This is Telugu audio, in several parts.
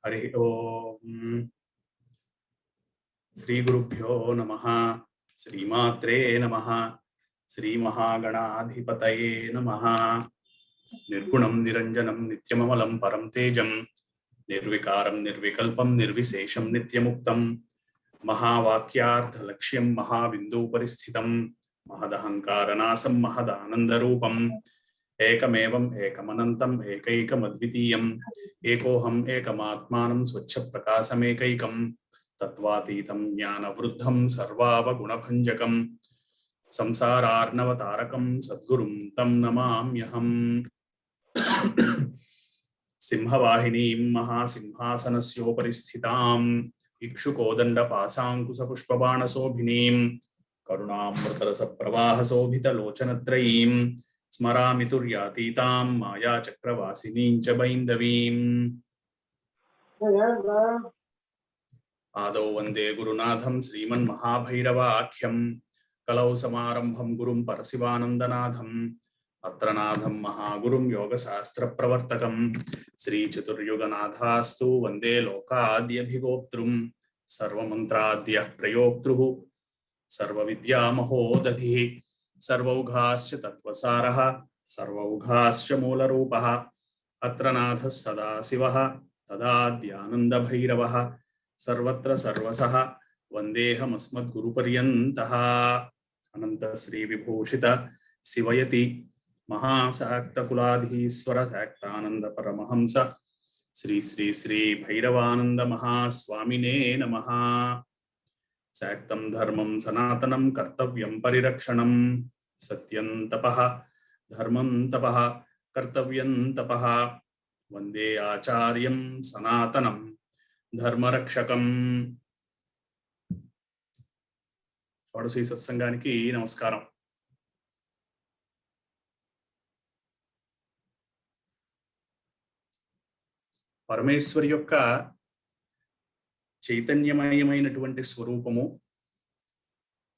हरि ओम श्री गुरुभ्यो नमः। श्रीमात्रे नमः। श्री महागणाधिपतये नमः। निर्गुणं निरंजनं नित्यममलं परं तेजं निर्विकारं निर्विकल्पं निर्विशेषं नित्यमुक्तं महावाक्यार्थलक्ष्यं महाबिन्दुपरिस्थितं महदहंकारनाशं महदानन्दरूपम् एकमेवम् एकमनन्तम् एकैकमद्वितीयम् एकोऽहम् एकमात्मानं स्वच्छप्रकाशमेकैकं तत्त्वातीतं ज्ञानवृद्धं सर्वावगुणभञ्जकं संसारार्णवतारकं सद्गुरुं तं नमाम्यहम्। सिंहवाहिनीं महासिंहासनस्योपरि स्थिताम् इक्षुकोदण्डपाशाङ्कुशपुष्पबाणशोभिनीं करुणामृतरसप्रवाहशोभितलोचनत्रयीं स्मरामि तुर्यातीतां मायाचक्रवासिनीं च बैन्दवीम्। आदौ वन्दे गुरुनाथं श्रीमन्महाभैरवाख्यं कलौ समारम्भं गुरुं परशिवानन्दनाथम् अत्र नाथं महागुरुं योगशास्त्रप्रवर्तकं श्रीचतुर्युगनाथास्तु वन्दे लोकाद्यभिगोप्तृं सर्वमन्त्राद्यः प्रयोक्तृः सर्वविद्यामहोदधिः सर्वौघाश्च तत्त्वसारः सर्वौघाश्च मूलरूपः अत्र नाथः सदाशिवः तदाद्यानन्दभैरवः सर्वत्र सर्वसः वन्देऽहमस्मद्गुरुपर्यन्तः। अनन्तश्रीविभूषित शिवयति महाशाक्तकुलाधीश्वर शाक्तानंद परमहंस श्री श्री श्री भैरवानंद महास्वामिने नमः। शाक्तं धर्मं सनातनं कर्तव्यं परिरक्षणं सत्यं तपः धर्मं तपः कर्तव्यं तपः वंदे आचार्यं सनातनं धर्मरक्षकम्। షోడశీ సత్సంగానికి నమస్కారం. పరమేశ్వరి యొక్క చైతన్యమయమైనటువంటి స్వరూపము,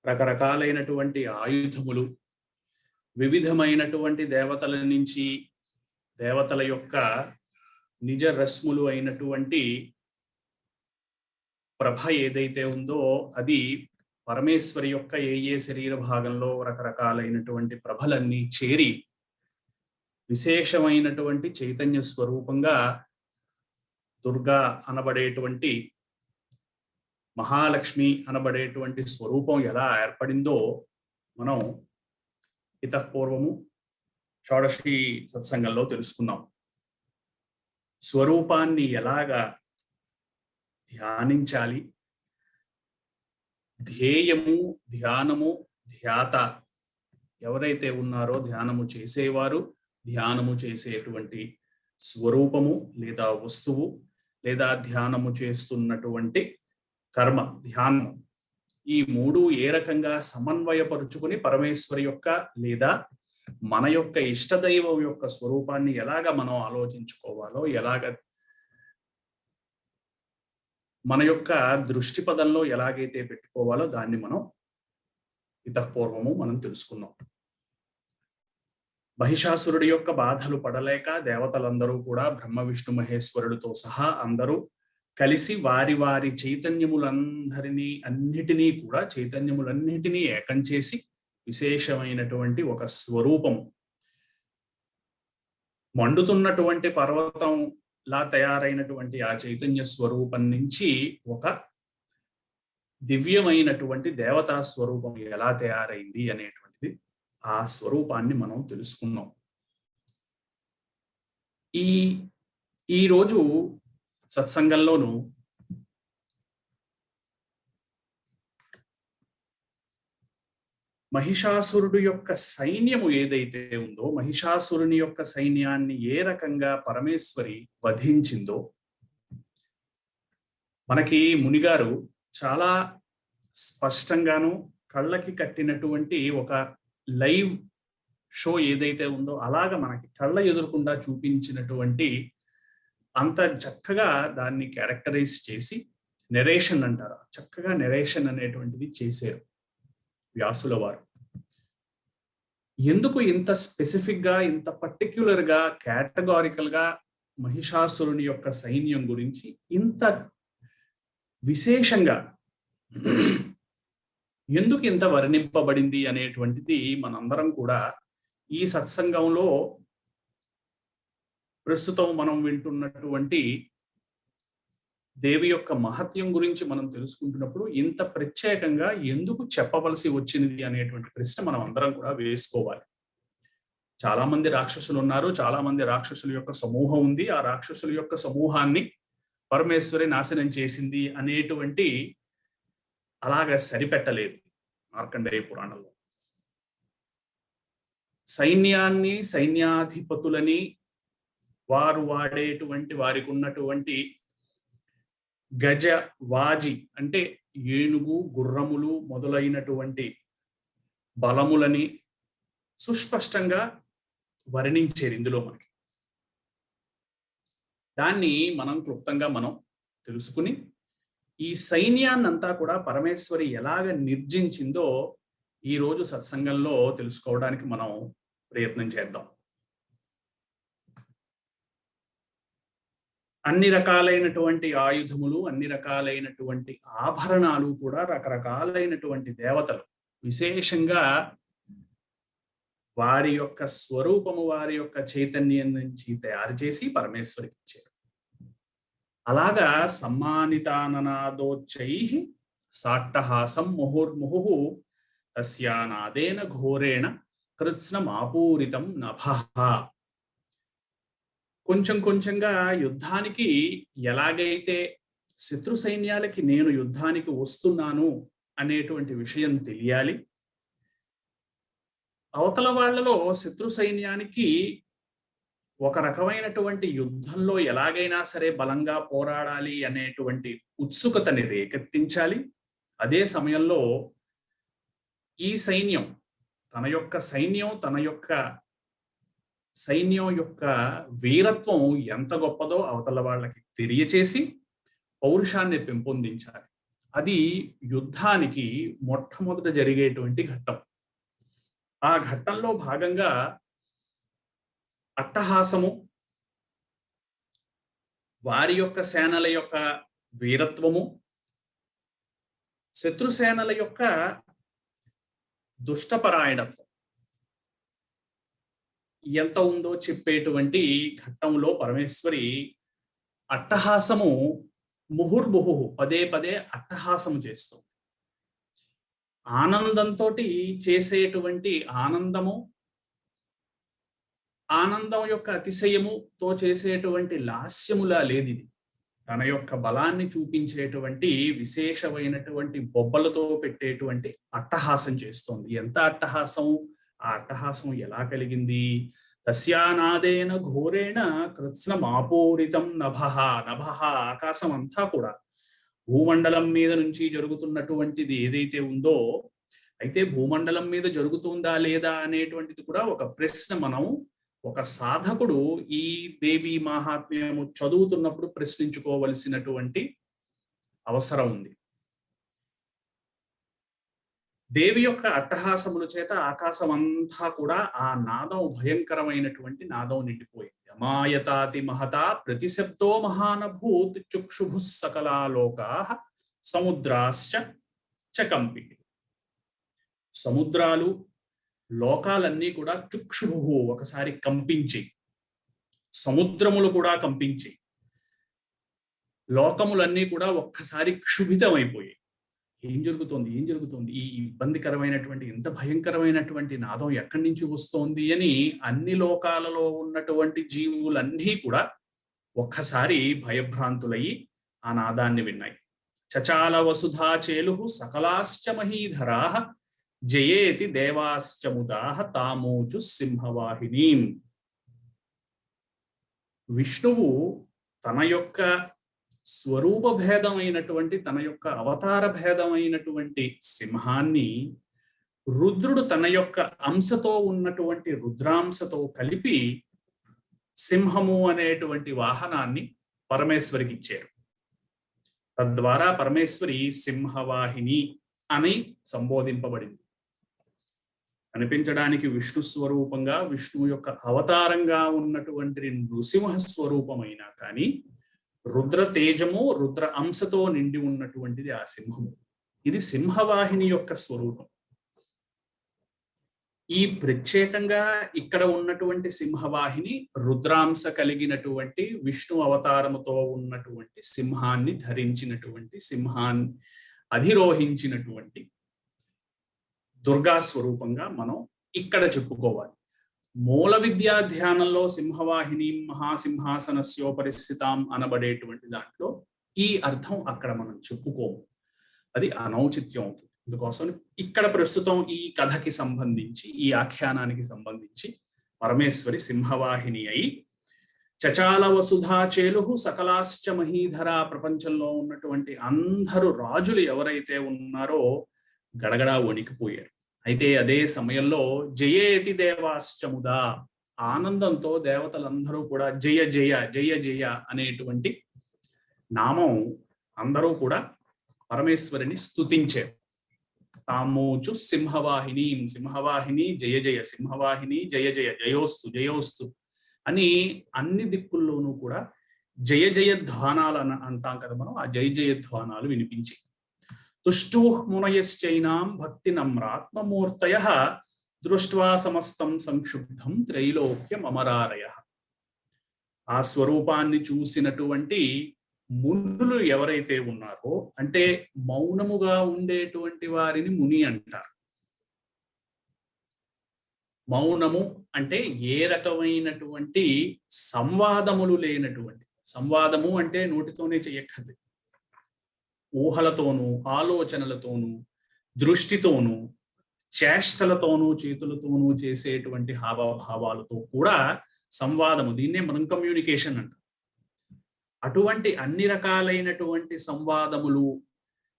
రకరకాలైనటువంటి ఆయుధములు, వివిధమైనటువంటి దేవతల నుంచి దేవతల యొక్క నిజ రశ్ములు అయినటువంటి ప్రభ ఏదైతే ఉందో అది పరమేశ్వరి యొక్క ఏ శరీర భాగంలో రకరకాలైనటువంటి ప్రభలన్నీ చేరి విశేషమైనటువంటి చైతన్య స్వరూపంగా దుర్గా అనబడేటువంటి మహాలక్ష్మి అనబడేటువంటి స్వరూపం ఎలా ఏర్పడిందో మనం ఇతపూర్వము షోడశీ సత్సంగంలో తెలుసుకున్నాం. స్వరూపాన్ని ఎలాగా ధ్యానించాలి, ధ్యేయము ధ్యానము ధ్యాత ఎవరైతే ఉన్నారో ధ్యానము చేసేవారు, ధ్యానము చేసేటువంటి స్వరూపము లేదా వస్తువు లేదా ధ్యానము చేస్తున్నటువంటి కర్మ ధ్యానం, ఈ మూడు ఏ రకంగా సమన్వయపరుచుకుని పరమేశ్వరి యొక్క లేదా మన యొక్క ఇష్టదైవం యొక్క స్వరూపాన్ని ఎలాగ మనం ఆలోచించుకోవాలో, ఎలాగ మన యొక్క దృష్టి పదంలో ఎలాగైతే పెట్టుకోవాలో దాన్ని మనం ఇతపూర్వము మనం తెలుసుకున్నాం. మహిషాసురుడి యొక్క బాధలు పడలేక దేవతలందరూ కూడా బ్రహ్మ విష్ణు మహేశ్వరుడితో సహా అందరూ కలిసి వారి వారి చైతన్యములన్నిటినీ ఏకం చేసి విశేషమైనటువంటి ఒక స్వరూపము, మండుతున్నటువంటి పర్వతం లా తయారైనటువంటి ఆ చైతన్య స్వరూపం నుంచి ఒక దివ్యమైనటువంటి దేవతా స్వరూపం ఎలా తయారైంది అనేటువంటిది ఆ స్వరూపాన్ని మనం తెలుసుకున్నాం. ఈ రోజు సత్సంగంలోను మహిషాసురుడు యొక్క సైన్యము ఏదైతే ఉందో, మహిషాసురుని యొక్క సైన్యాన్ని ఏ రకంగా పరమేశ్వరి వధించిందో మనకి మునిగారు చాలా స్పష్టంగాను కళ్ళకి కట్టినటువంటి ఒక లైవ్ షో ఏదైతే ఉందో అలాగ మనకి కళ్ళ ఎదురుకుండా చూపించినటువంటి అంత చక్కగా దాన్ని క్యారెక్టరైజ్ చేసి నెరేషన్ అంటారు, చక్కగా నెరేషన్ అనేటువంటిది చేశారు వ్యాసుల వారు. ఎందుకు ఇంత స్పెసిఫిక్ గా ఇంత పర్టిక్యులర్ గా కేటగారికల్ గా మహిషాసురుని యొక్క సైన్యం గురించి ఇంత విశేషంగా ఎందుకు ఇంత వర్ణింపబడింది అనేటువంటిది మనందరం కూడా ఈ సత్సంగంలో ప్రస్తుతం మనం వింటున్నటువంటి దేవి యొక్క మహత్యం గురించి మనం తెలుసుకుంటున్నప్పుడు ఇంత ప్రత్యేకంగా ఎందుకు చెప్పవలసి వచ్చింది అనేటువంటి ప్రశ్న మనం అందరం కూడా వేసుకోవాలి. చాలా మంది రాక్షసులు ఉన్నారు, చాలా మంది రాక్షసుల యొక్క సమూహం ఉంది. ఆ రాక్షసుల యొక్క సమూహాన్ని పరమేశ్వరి నాశనం చేసింది అనేటువంటి అలాగా సరిపెట్టలేదు మార్కండేయ పురాణంలో. సైన్యాన్ని, సైన్యాధిపతులని, వారు వాడేటువంటి వారికి ఉన్నటువంటి గజ వాజి అంటే ఏనుగు, గుర్రములు మొదలైనటువంటి బలములని సుస్పష్టంగా వర్ణించారు ఇందులో మనకి. దాన్ని మనం క్లుప్తంగా మనం తెలుసుకుని ఈ సైన్యాన్నంతా కూడా పరమేశ్వరి ఎలాగ నిర్జించిందో ఈ రోజు సత్సంగంలో తెలుసుకోవడానికి మనం ప్రయత్నం చేద్దాం. అన్ని రకాలైనటువంటి ఆయుధములు, అన్ని రకాలైనటువంటి ఆభరణాలు కూడా రకరకాలైనటువంటి దేవతలు విశేషంగా వారి యొక్క స్వరూపము, వారి యొక్క చైతన్యం నుంచి తయారు చేసి పరమేశ్వరికి ఇచ్చారు. అలాగా సమ్మానితాననాదోచ్చై సాట్టహాసం ముహుర్ముహు తస్యానాదేన ఘోరేణ కృత్స్నమాపూరితం నభః. కొంచెం కొంచెంగా యుద్ధానికి ఎలాగైతే శత్రు సైన్యాలకి నేను యుద్ధానికి వస్తున్నాను అనేటువంటి విషయం తెలియాలి, అవతల వాళ్ళలో శత్రు సైన్యానికి ఒక రకమైనటువంటి యుద్ధంలో ఎలాగైనా సరే బలంగా పోరాడాలి అనేటువంటి ఉత్సుకతని రేకెత్తించాలి. అదే సమయంలో ఈ సైన్యం తన యొక్క సైన్యం యొక్క వీరత్వం ఎంత గొప్పదో అవతల వాళ్ళకి తెలియచేసి పౌరుషాన్ని పెంపొందించాలి. అది యుద్ధానికి మొట్టమొదట జరిగేటువంటి ఘట్టం. ఆ ఘట్టంలో భాగంగా అట్టహాసము, వారి యొక్క సేనల యొక్క వీరత్వము, శత్రుసేనల యొక్క దుష్టపరాయణత్వం ఎంత ఉందో చెప్పేటువంటి ఘట్టంలో పరమేశ్వరి అట్టహాసము ముహుర్ముహు పదే పదే అట్టహాసము చేస్తుంది. ఆనందంతో చేసేటువంటి ఆనందం యొక్క అతిశయముతో చేసేటువంటి లాస్యములా లేదు ఇది. తన యొక్క బలాన్ని చూపించేటువంటి విశేషమైనటువంటి బొబ్బలతో పెట్టేటువంటి అట్టహాసం చేస్తోంది. ఎంత అట్టహాసం! ఆ అట్టహాసం ఎలా కలిగింది? తస్యానాదేన ఘోరేణ కృత్స్నమాపూరితం నభః. నభః ఆకాశం అంతా కూడా భూమండలం మీద నుంచి జరుగుతున్నటువంటిది ఏదైతే ఉందో, అయితే భూమండలం మీద జరుగుతుందా లేదా అనేటువంటిది కూడా ఒక ప్రశ్న ఒక సాధకుడు ఈ దేవి మహాత్మ్యము చదువుతున్నప్పుడు ప్రశ్నించుకోవలసినటువంటి అవసరం ఉంది. దేవి యొక్క అట్టహాసముల చేత ఆకాశం అంతా కూడా ఆ నాదం, భయంకరమైనటువంటి నాదం నిండిపోయింది. అమాయతాతి మహతా ప్రతిశబ్దో మహానభూత్ చుక్షుభు సకలాలోకా సముద్రాశ్చ చకంపి. సముద్రాలు, లోకాలన్నీ కూడా చుక్షుభు ఒకసారి కంపించి, సముద్రములు కూడా కంపించి, లోకములన్నీ కూడా ఒక్కసారి క్షుభితమైపోయాయి. ఏం జరుగుతోంది? ఈ ఇబ్బందికరమైనటువంటి, ఇంత భయంకరమైనటువంటి నాదం ఎక్కడి నుంచి వస్తోంది అని అన్ని లోకాలలో ఉన్నటువంటి జీవులన్నీ కూడా ఒక్కసారి భయభ్రాంతులయ్యి ఆ నాదాన్ని విన్నాయి. చచాల వసుధా చేలుహు సకలాశ్చ మహీధరా జయేతి దేవాశ్చ ముదాహ తామూచు సింహవాహినీం. విష్ణువు తన యొక్క స్వరూప భేదమైనటువంటి, తన యొక్క అవతార భేదమైనటువంటి సింహాన్ని రుద్రుడు తన యొక్క అంశతో ఉన్నటువంటి రుద్రాంశతో కలిపి సింహము అనేటువంటి వాహనాన్ని పరమేశ్వరికి ఇచ్చారు. తద్వారా పరమేశ్వరి సింహవాహిని అని సంబోధింపబడింది. కనిపించడానికి విష్ణు స్వరూపంగా, విష్ణువు యొక్క అవతారంగా ఉన్నటువంటి నృసింహ స్వరూపమైనా కానీ రుద్ర తేజము, రుద్ర అంశతో నిండి ఉన్నటువంటిది ఆ సింహము. ఇది సింహవాహిని యొక్క స్వరూపం. ఈ ప్రత్యేకంగా ఇక్కడ ఉన్నటువంటి సింహవాహిని రుద్రాంశ కలిగినటువంటి విష్ణు అవతారముతో ఉన్నటువంటి సింహాన్ని ధరించినటువంటి, సింహాన్ని అధిరోహించినటువంటి దుర్గా స్వరూపంగా మనం ఇక్కడ చెప్పుకోవాలి. మూల విద్యా ధ్యానంలో సింహవాహిని మహాసింహాసనస్యోపరిస్థితాం అనబడేటువంటి దాంట్లో ఈ అర్థం అక్కడ మనం చెప్పుకోము, అది అనౌచిత్యం అవుతుంది. అందుకోసం ఇక్కడ ప్రస్తుతం ఈ కథకి సంబంధించి, ఈ ఆఖ్యానానికి సంబంధించి పరమేశ్వరి సింహవాహిని అయి చచాల వసుధా చేలుహు సకలాశ్చ మహీధర, ప్రపంచంలో ఉన్నటువంటి అందరూ రాజులు ఎవరైతే ఉన్నారో గడగడా వణికిపోయారు. అయితే అదే సమయంలో జయేతి దేవాశ్చముదా, ఆనందంతో దేవతలందరూ కూడా జయ జయ జయ జయ అనేటువంటి నామం అందరూ కూడా పరమేశ్వరిని స్తుతించారు. తామోచు సింహవాహిని, సింహవాహిని జయ జయ, సింహవాహిని జయ జయ, జయోస్తు జయోస్తు అని అన్ని దిక్కుల్లోనూ కూడా జయ జయ ధ్వానాలు అంటాం కదా మనం, ఆ జయ జయ ధ్వానాలు వినిపించి తుష్టూః మునయశ్చైనాం భక్తి నమ్రాత్మమూర్తయ దృష్ట్వా సమస్తం సంక్షుబ్ధం త్రైలోక్యం అమరారయ. ఆ స్వరూపాన్ని చూసినటువంటి మునులు ఎవరైతే ఉన్నారో, అంటే మౌనముగా ఉండేటువంటి వారిని ముని అంటారు. మౌనము అంటే ఏ రకమైనటువంటి సంవాదములు లేనటువంటి, సంవాదము అంటే నోటితోనే చెయ్యక్కర్లేదు, ఊహలతోనూ, ఆలోచనలతోనూ, దృష్టితోనూ, చేష్టలతోనూ, చేతులతోనూ చేసేటువంటి హావభావాలతో కూడా సంవాదము, దీన్నే మనం కమ్యూనికేషన్ అంటాం. అటువంటి అన్ని రకాలైనటువంటి సంవాదములు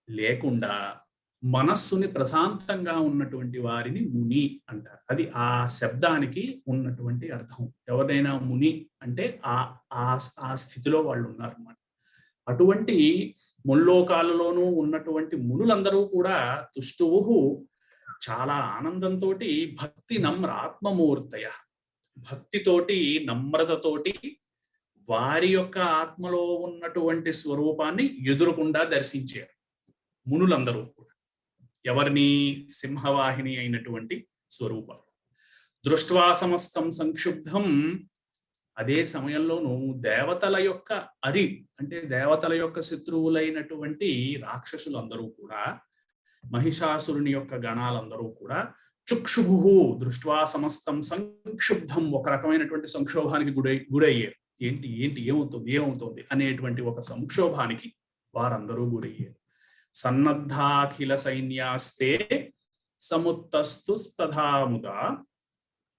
లేకుండా మనస్సుని ప్రశాంతంగా ఉన్నటువంటి వారిని ముని అంటారు. అది ఆ శబ్దానికి ఉన్నటువంటి అర్థం. ఎవరైనా ముని అంటే ఆ స్థితిలో వాళ్ళు ఉన్నారన్నమాట. అటువంటి ముల్లోకాలలోనూ ఉన్నటువంటి మునులందరూ కూడా తుష్టువుహు చాలా ఆనందంతో భక్తి నమ్ర ఆత్మమూర్తయ, భక్తితోటి నమ్రతతోటి వారి యొక్క ఆత్మలో ఉన్నటువంటి స్వరూపాన్ని ఎదురుకుండా దర్శించారు మునులందరూ కూడా. ఎవరిని? సింహవాహిని అయినటువంటి స్వరూపాలు. దృష్ట్వా సమస్తం సంక్షుబ్ధం, అదే సమయంలోనూ దేవతల యొక్క అంటే దేవతల యొక్క శత్రువులైనటువంటి రాక్షసులందరూ కూడా, మహిషాసురుని యొక్క గణాలందరూ కూడా చుక్షుభు దృష్ట్వా సమస్తం సంక్షుబ్ధం, ఒక రకమైనటువంటి సంక్షోభానికి గురయ్యారు. ఏంటి ఏంటి ఏమవుతుంది ఏమవుతుంది అనేటువంటి ఒక సంక్షోభానికి వారందరూ గురయ్యారు. సన్నద్ధాఖిల సైన్యాస్తే సముత్తస్తు తథాముదా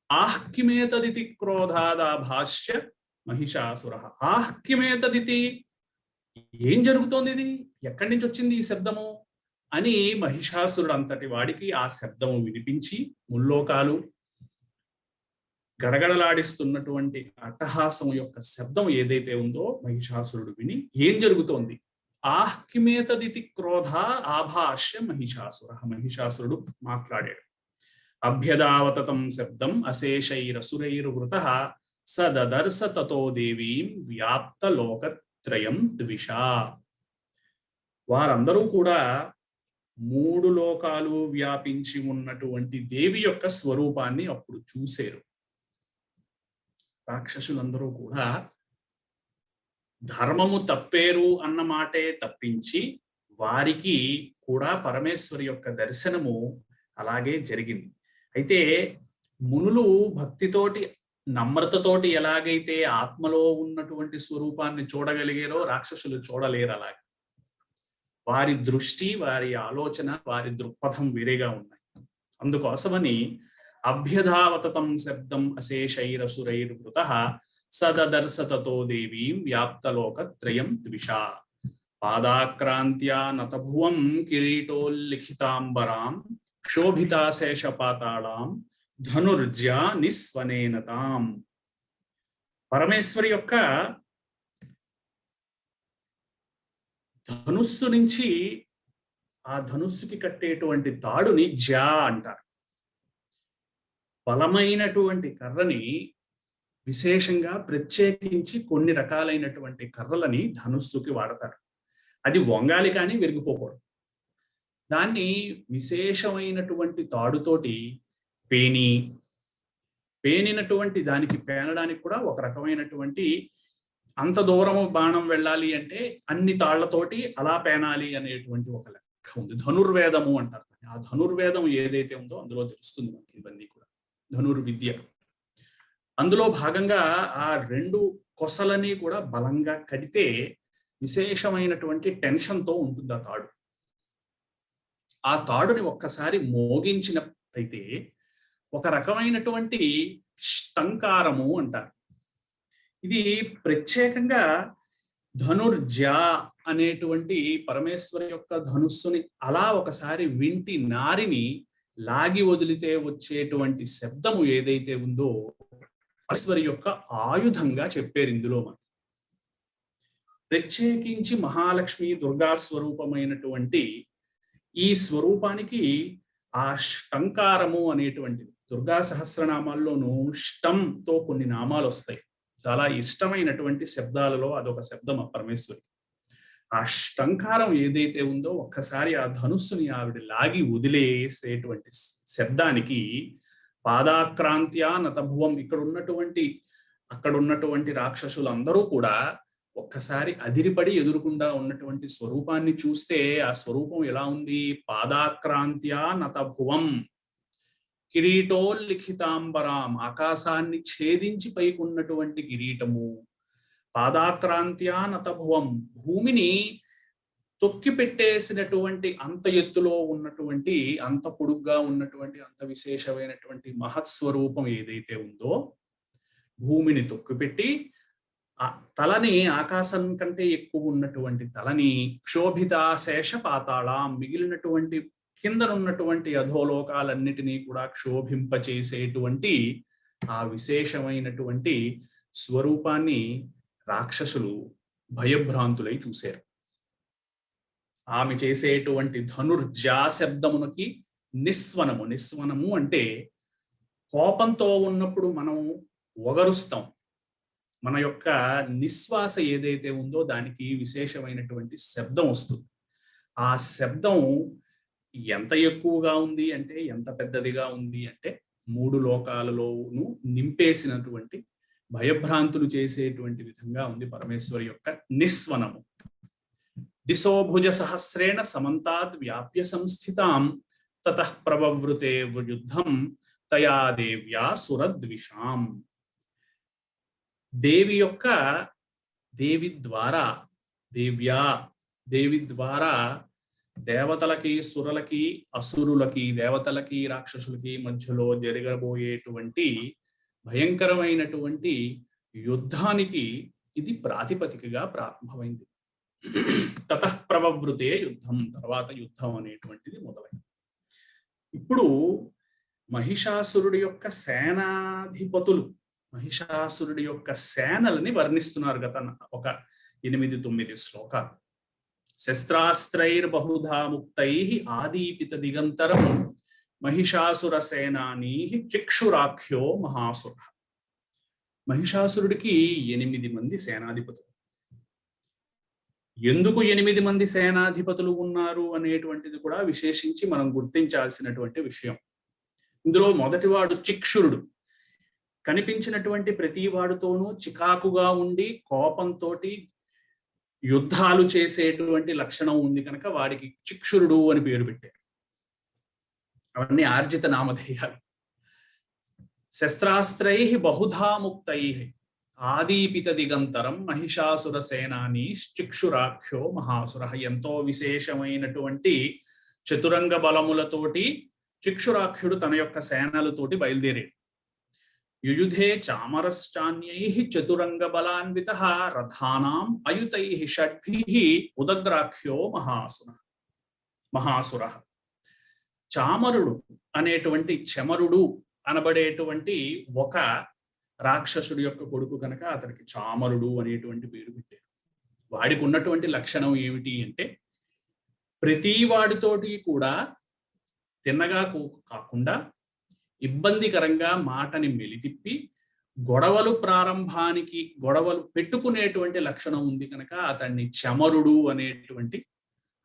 ఆహ్కిమేతదితి క్రోధాదాభాష్య మహిషాసుర. ఆహ్కిమేతదితి, ఏం జరుగుతోంది, ఇది ఎక్కడి నుంచి వచ్చింది ఈ శబ్దము అని మహిషాసురుడు అంతటి వాడికి ఆ శబ్దము వినిపించి, ముల్లోకాలు గడగడలాడిస్తున్నటువంటి అట్టహాసం యొక్క శబ్దం ఏదైతే ఉందో మహిషాసురుడు విని, ఏం జరుగుతోంది, ఆహ్కిమేతదితి క్రోధ ఆభాష్య మహిషాసుర, మహిషాసురుడు మాట్లాడాడు. అభ్యదావతతం శబ్దం అశేషైరసురైర్వృతః సదదర్శ తతో దేవీం వ్యాప్త లోకత్రయం ద్విషా. వారందరూ కూడా 3 లోకాలు వ్యాపించి ఉన్నటువంటి దేవి యొక్క స్వరూపాన్ని అప్పుడు చూశారు. రాక్షసులందరూ కూడా ధర్మము తప్పేరు అన్న మాటే తప్పించి వారికి కూడా పరమేశ్వరి యొక్క దర్శనము అలాగే జరిగింది. అయితే మునులు భక్తితోటి నమ్రతతోటి ఎలాగైతే ఆత్మలో ఉన్నటువంటి స్వరూపాన్ని చూడగలిగారో రాక్షసులు చూడలేరు. అలాగే వారి దృష్టి, వారి ఆలోచన, వారి దృక్పథం వేరేగా ఉన్నాయి. అందుకోసమని అభ్యధావతతం శబ్దం అశేషైరసురైర్వృతః సదదర్శ తతో దేవీం వ్యాప్తలోకత్రయం ద్విషా. పాదాక్రాంత్యా నతభువం కిరీటోల్లిఖితాంబరాం క్షోభితాశేషపాతాళాం ధనుర్జ్యా నిస్వనేనతాం. పరమేశ్వరి యొక్క ధనుస్సు నుంచి ఆ ధనుస్సుకి కట్టేటువంటి తాడుని జ్యా అంటారు. బలమైనటువంటి కర్రని విశేషంగా ప్రత్యేకించి కొన్ని రకాలైనటువంటి కర్రలని ధనుస్సుకి వాడతారు. అది వంగాలి కానీ విరిగిపోకూడదు. దాన్ని విశేషమైనటువంటి తాడుతోటి పేనినటువంటి దానికి పేనడానికి కూడా ఒక రకమైనటువంటి, అంత దూరము బాణం వెళ్ళాలి అంటే అన్ని తాళ్లతోటి అలా పేనాలి అనేటువంటి ఒక లెక్క ఉంది. ధనుర్వేదము అంటారు. ఆ ధనుర్వేదం ఏదైతే ఉందో అందులో తెలుస్తుంది మనకి ఇవన్నీ కూడా. ధనుర్విద్య అందులో భాగంగా ఆ రెండు కొసలని కూడా బలంగా కడితే విశేషమైనటువంటి టెన్షన్తో ఉంటుంది ఆ తాడు. ఆ తాడుని ఒక్కసారి మోగించినట్టయితే ఒక రకమైనటువంటి ష్టంకారము అంటారు. ఇది ప్రత్యేకంగా ధనుర్జ అనేటువంటి పరమేశ్వరి యొక్క ధనుస్సుని అలా ఒకసారి వింటి నారిని లాగి వదిలితే వచ్చేటువంటి శబ్దము ఏదైతే ఉందో పరమేశ్వరి యొక్క ఆయుధంగా చెప్పారు ఇందులో. మనకి ప్రత్యేకించి మహాలక్ష్మి దుర్గా స్వరూపమైనటువంటి ఈ స్వరూపానికి ఆ ష్టంకారము అనేటువంటిది, దుర్గా సహస్రనామాల్లోనూ ష్టంతో కొన్ని నామాలు వస్తాయి. చాలా ఇష్టమైనటువంటి శబ్దాలలో అదొక శబ్దం ఆ పరమేశ్వరి. ఆ ష్టంకారం ఏదైతే ఉందో ఒక్కసారి ఆ ధనుస్సుని ఆవిడ లాగి వదిలేసేటువంటి శబ్దానికి పాదాక్రాంత్య నతభువం, అక్కడ ఉన్నటువంటి రాక్షసులందరూ కూడా ఒక్కసారి అదిరిపడి ఎదురుకుండా ఉన్నటువంటి స్వరూపాన్ని చూస్తే ఆ స్వరూపం ఎలా ఉంది? పాదాక్రాంత్య నతభువం కిరీటోల్లిఖితాంబరాం, ఆకాశాన్ని ఛేదించి పైకున్నటువంటి కిరీటము. పాదాక్రాంత్య నతభువం, భూమిని తొక్కి పెట్టేసినటువంటి అంత ఎత్తులో ఉన్నటువంటి, అంత పొడుగ్గా ఉన్నటువంటి, అంత విశేషమైనటువంటి మహత్స్వరూపం ఏదైతే ఉందో, భూమిని తొక్కిపెట్టి ఆ తలని, ఆకాశం కంటే ఎక్కువ ఉన్నటువంటి తలని, క్షోభితా శేష పాతాళం, మిగిలినటువంటి కిందనున్నటువంటి అధోలోకాలన్నిటినీ కూడా క్షోభింపచేసేటువంటి ఆ విశేషమైనటువంటి స్వరూపాన్ని రాక్షసులు భయభ్రాంతులై చూశారు. ఆమె చేసేటువంటి ధనుర్జా శబ్దమునకి నిస్వనము అంటే కోపంతో ఉన్నప్పుడు మనం ఒగరుస్తాం. మన యొక్క నిశ్వాస ఏదైతే ఉందో దానికి విశేషమైనటువంటి శబ్దం వస్తుంది. ఆ శబ్దం ఎంత ఎక్కువగా ఉంది అంటే, ఎంత పెద్దదిగా ఉంది అంటే, 3 లోకాలలోనూ నింపేసినటువంటి, భయభ్రాంతులు చేసేటువంటి విధంగా ఉంది పరమేశ్వరి యొక్క నిస్వనము. దిశోభుజ సహస్రేణ సమంతాద్ వ్యాప్య సంస్థితాం తతః ప్రవవృతే యుద్ధం తయా దేవ్యా సురద్విషాం. దేవి ద్వారా దేవతలకి, సురలకి, అసురులకి, దేవతలకి, రాక్షసులకి మధ్యలో జరగబోయేటువంటి భయంకరమైనటువంటి యుద్ధానికి ఇది ప్రాతిపదికగా ప్రారంభమైంది. తతః ప్రవవృతే యుద్ధం, తర్వాత యుద్ధం అనేటువంటిది మొదలైంది. ఇప్పుడు మహిషాసురుడి యొక్క సేనాధిపతులు, మహిషాసురుడి యొక్క సేనలని వర్ణిస్తున్నారు గత ఒక 8-9 శ్లోకాలు. శస్త్రాస్త్రైర్బహుధా ముక్తైః ఆదీపిత దిగంతరం మహిషాసుర సేనానీ చిక్షురాఖ్యో మహాసుర. మహిషాసురుడికి 8 మంది సేనాధిపతులు. ఎందుకు 8 మంది సేనాధిపతులు ఉన్నారు అనేటువంటిది కూడా విశేషించి మనం గుర్తించాల్సినటువంటి విషయం. ఇందులో మొదటివాడు చిక్షురుడు. కనిపించినటువంటి ప్రతి వాడితోనూ చికాకుగా ఉండి కోపంతో యుద్ధాలు చేసేటువంటి లక్షణం ఉంది కనుక వాడికి చిక్షురుడు అని పేరు పెట్టారు. అవన్నీ ఆర్జిత నామధేయాలు. శస్త్రాస్త్రైః బహుధా ముక్తైః ఆదీపిత దిగంతరం మహిషాసుర సేనానీ చిక్షురాఖ్యో మహాసుర. ఎంతో విశేషమైనటువంటి చతురంగ బలములతోటి చిక్షురాఖ్యుడు తన యొక్క సేనలతోటి బయలుదేరాడు. యుయుధే చామరశ్చాన్యైః చతురంగ బలాన్వితః రథానాం అయుతైః షడ్భిః ఉదగ్రాఖ్యో మహాసురః. చామరుడు అనేటువంటి, చమరుడు అనబడేటువంటి ఒక రాక్షసుడి యొక్క కొడుకు కనుక అతనికి చామరుడు అనేటువంటి పేరు పెట్టారు. వాడికి ఉన్నటువంటి లక్షణం ఏమిటి అంటే, ప్రతి వాడితోటి కూడా తిన్నగా కాకుండా ఇబ్బందికరంగా మాటని మెలితిప్పి గొడవలు పెట్టుకునేటువంటి లక్షణం ఉంది కనుక అతన్ని చమరుడు అనేటువంటి,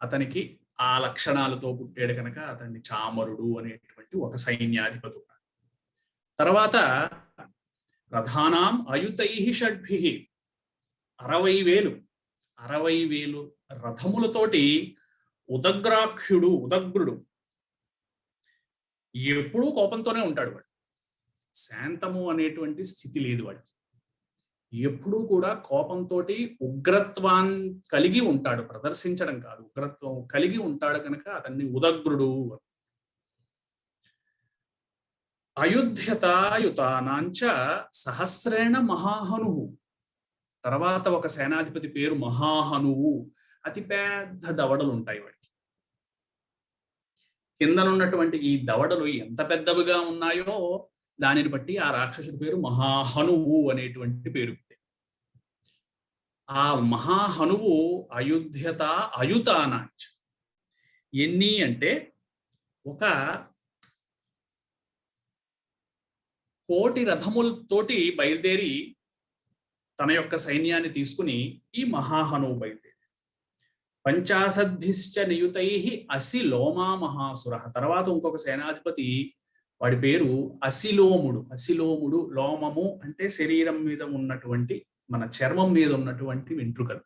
అతనికి ఆ లక్షణాలతో పుట్టాడు కనుక అతన్ని చామరుడు అనేటువంటి ఒక సైన్యాధిపతి. తర్వాత రథానాం అయుతై షడ్భి, 60,000 రథములతోటి ఉదగ్రుడు ఎప్పుడూ కోపంతోనే ఉంటాడు. వాడు శాంతము అనేటువంటి స్థితి లేదు వాడికి, ఎప్పుడూ కూడా కోపంతో ఉగ్రత్వాన్ని కలిగి ఉంటాడు, ప్రదర్శించడం కాదు, ఉగ్రత్వం కలిగి ఉంటాడు కనుక అతన్ని ఉదగ్రుడు. అయుధ్యతాయుతానాంచ సహస్రేణ మహాహనువు. తర్వాత ఒక సేనాధిపతి పేరు మహాహనువు. అతి పెద్ద దవడలు ఉంటాయి వాడికి. కిందనున్నటువంటి ఈ దవడలు ఎంత పెద్దవిగా ఉన్నాయో దానిని బట్టి ఆ రాక్షసుడి పేరు మహాహనువు అనేటువంటి పేరు. ఆ మహాహనువు అయుతానాంచ ఎన్ని అంటే 1,000,000 రథములతోటి బయలుదేరి తన యొక్క సైన్యాన్ని తీసుకుని ఈ మహాహనువు బయలుదేరి 50,000 నియుతై అసిలోమా మహాసుర. తర్వాత ఇంకొక సేనాధిపతి, వాడి పేరు అసిలోముడు. అసిలోముడు, లోమము అంటే శరీరం మీద ఉన్నటువంటి, మన చర్మం మీద ఉన్నటువంటి వెంట్రుకలు.